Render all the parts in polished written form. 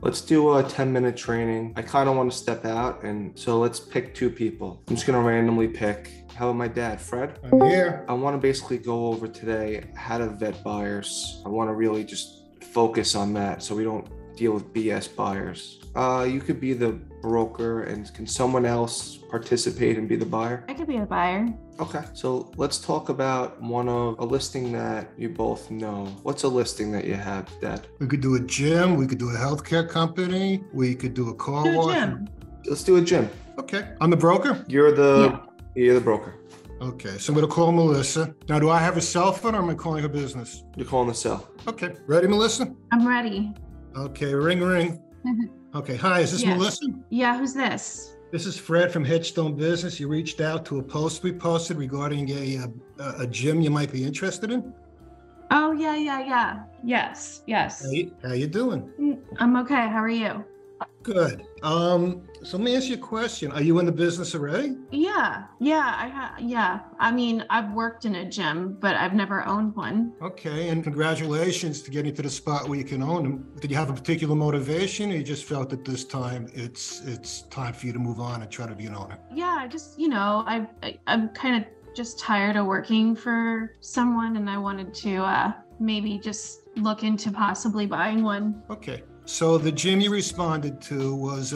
Let's do a 10-minute training. I kind of want to step out, and so let's pick two people. I'm just going to randomly pick. How about my dad, Fred? I'm here. I want to basically go over today how to vet buyers. I want to really just focus on that so we don't deal with BS buyers. You could be the broker, and can someone else participate and be the buyer? I could be a buyer. Okay, so let's talk about a listing that you both know. What's a listing that you have, Dad? We could do a gym. We could do a healthcare company. We could do a car wash. Gym. Let's do a gym. Okay. I'm the broker? You're the broker. Okay. So I'm going to call Melissa. Now, do I have a cell phone or am I calling her business? You're calling the cell. Okay. Ready, Melissa? I'm ready. Okay. Ring, ring. Okay. Hi, is this Yes. Melissa? Yeah, who's this? This is Fred from Headstone Business. You reached out to a post we posted regarding a gym you might be interested in. Oh, yeah. Yes. How you doing? I'm okay. How are you? Good. So let me ask you a question. Are you in the business already? Yeah. I mean, I've worked in a gym, but I've never owned one. Okay, and congratulations to getting to the spot where you can own them. Did you have a particular motivation, or you just felt at this time it's time for you to move on and try to be an owner? Yeah, just, I'm kind of just tired of working for someone, and I wanted to maybe just look into possibly buying one. Okay, so the gym you responded to was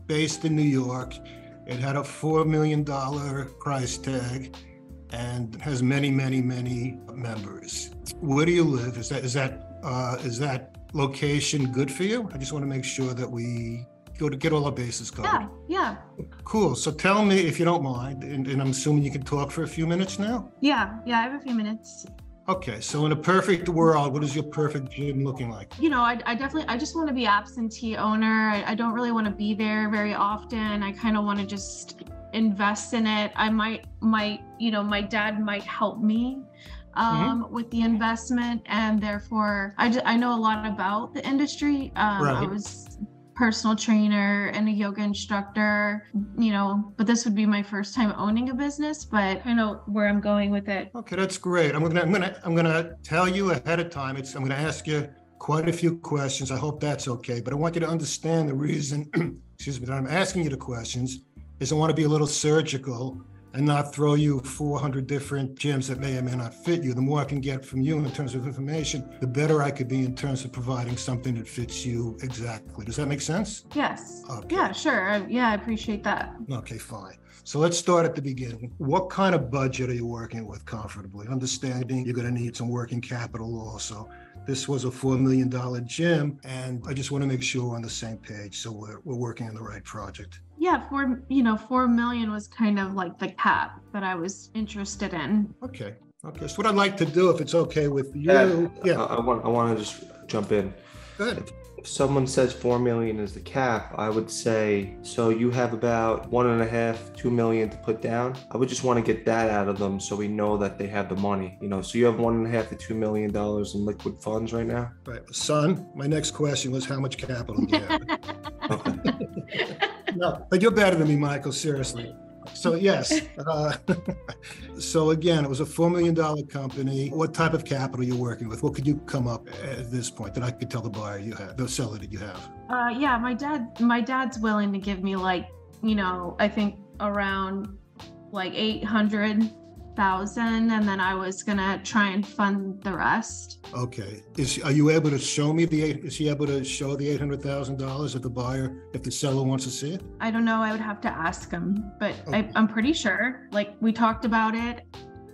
based in New York. It had a $4 million price tag and has many members. Where do you live? Is that location good for you? I just want to make sure that we go to get all our bases covered. Yeah. Cool. So tell me, if you don't mind, and I'm assuming you can talk for a few minutes now? Yeah, I have a few minutes. Okay, so in a perfect world, what is your perfect gym looking like? I just want to be absentee owner. I don't really want to be there very often. I kind of want to just invest in it. My dad might help me with the investment, and therefore I know a lot about the industry. Right. I was personal trainer and a yoga instructor, but this would be my first time owning a business, but I know where I'm going with it. Okay, that's great. I'm gonna tell you ahead of time. I'm gonna ask you quite a few questions. I hope that's okay, but I want you to understand the reason, excuse me, that I'm asking you the questions is I want to be a little surgical and not throw you 400 different gyms that may or may not fit you. The more I can get from you in terms of information, the better I could be in terms of providing something that fits you exactly. Does that make sense? Yes. Okay. Yeah, sure. I appreciate that. Okay, fine. So let's start at the beginning. What kind of budget are you working with comfortably? Understanding you're going to need some working capital also. This was a $4 million gym, and I just want to make sure we're on the same page, so we're working on the right project. Yeah, 4 million was kind of like the cap that I was interested in. Okay. So what I'd like to do, if it's okay with you, I want to just jump in. Good. If someone says 4 million is the cap, I would say, so you have about 1.5, 2 million to put down. I would just want to get that out of them so we know that they have the money. So you have 1.5 to $2 million in liquid funds right now. Right, son. My next question was how much capital do you have? Okay. No, but you're better than me, Michael. Seriously. So yes. So again, it was a $4 million company. What type of capital are you working with? What could you come up at this point that I could tell the buyer you have, the seller that you have? Yeah, my dad's willing to give me I think around 800,000, and then I was gonna try and fund the rest. Okay. Are you able to show me is he able to show the $800,000 if the seller wants to see it? I don't know. I would have to ask him, but Okay. I'm pretty sure. We talked about it,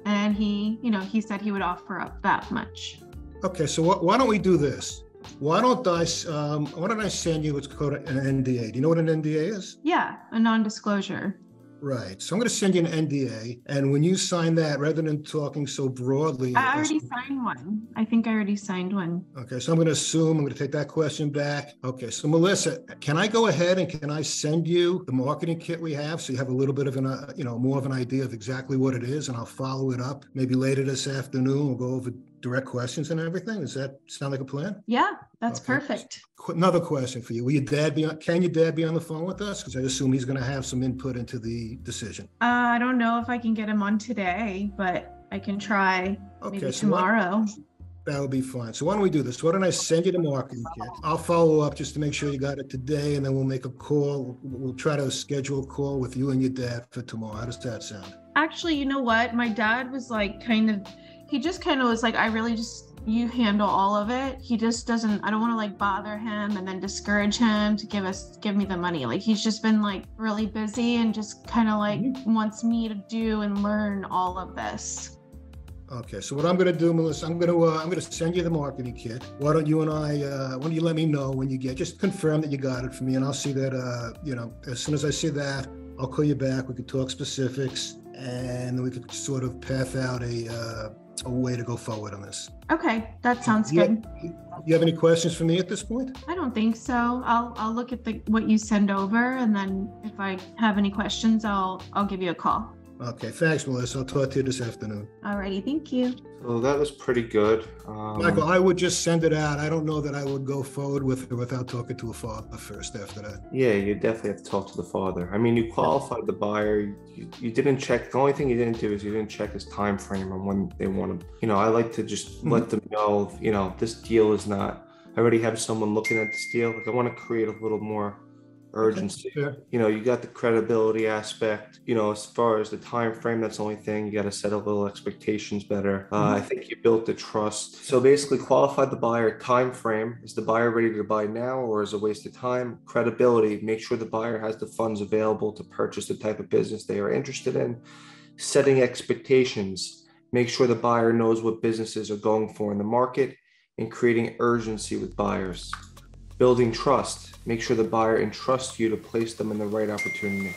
and he said he would offer up that much. Okay. So why don't we do this? Why don't I send you what's called an NDA? Do you know what an NDA is? Yeah, a non-disclosure. Right. So I'm going to send you an NDA. And when you sign that, rather than talking so broadly. I already signed one. I think I already signed one. Okay. So I'm going to take that question back. Okay. So Melissa, can I go ahead and can I send you the marketing kit we have so you have a little bit of more of an idea of exactly what it is, and I'll follow it up maybe later this afternoon. We'll go over direct questions and everything. Does that sound like a plan? Yeah, that's Okay. perfect. Another question for you. Can your dad be on the phone with us? Because I assume he's going to have some input into the decision. I don't know if I can get him on today, but I can try maybe Okay, so tomorrow. That would be fine. So why don't we do this? Why don't I send you the marketing kit? I'll follow up just to make sure you got it today, and then we'll make a call. We'll try to schedule a call with you and your dad for tomorrow. How does that sound? Actually, you know what? My dad was like he just kind of was like, I really just, you handle all of it. He just doesn't, I don't want to like bother him and then discourage him to give me the money. Like he's just been like really busy and just kind of like wants me to do and learn all of this. Okay, so what I'm going to do, Melissa, I'm going to send you the marketing kit. Why don't you and I, why don't you let me know when you just confirm that you got it for me, and I'll see that, as soon as I see that, I'll call you back. We could talk specifics, and then we could sort of path out a way to go forward on this. Okay, that sounds good. You have any questions for me at this point? I don't think so. I'll look at what you send over, and then if I have any questions, I'll give you a call. Okay, thanks, Melissa. I'll talk to you this afternoon. Alrighty, thank you. So that was pretty good. Michael, I would just send it out. I don't know that I would go forward with it without talking to a father first after that. Yeah, you definitely have to talk to the father. I mean, you qualified the buyer. You didn't check. The only thing you didn't do is you didn't check his time frame on when they want to. I like to just let them know, this deal is not. I already have someone looking at this deal. Like I want to create a little more urgency. Sure. You got the credibility aspect. As far as the time frame, that's the only thing. You got to set a little expectations better. I think you built the trust. So basically, qualify the buyer. Time frame: is the buyer ready to buy now, or is it a waste of time? Credibility: make sure the buyer has the funds available to purchase the type of business they are interested in. Setting expectations: make sure the buyer knows what businesses are going for in the market, and creating urgency with buyers. Building trust: make sure the buyer entrusts you to place them in the right opportunity.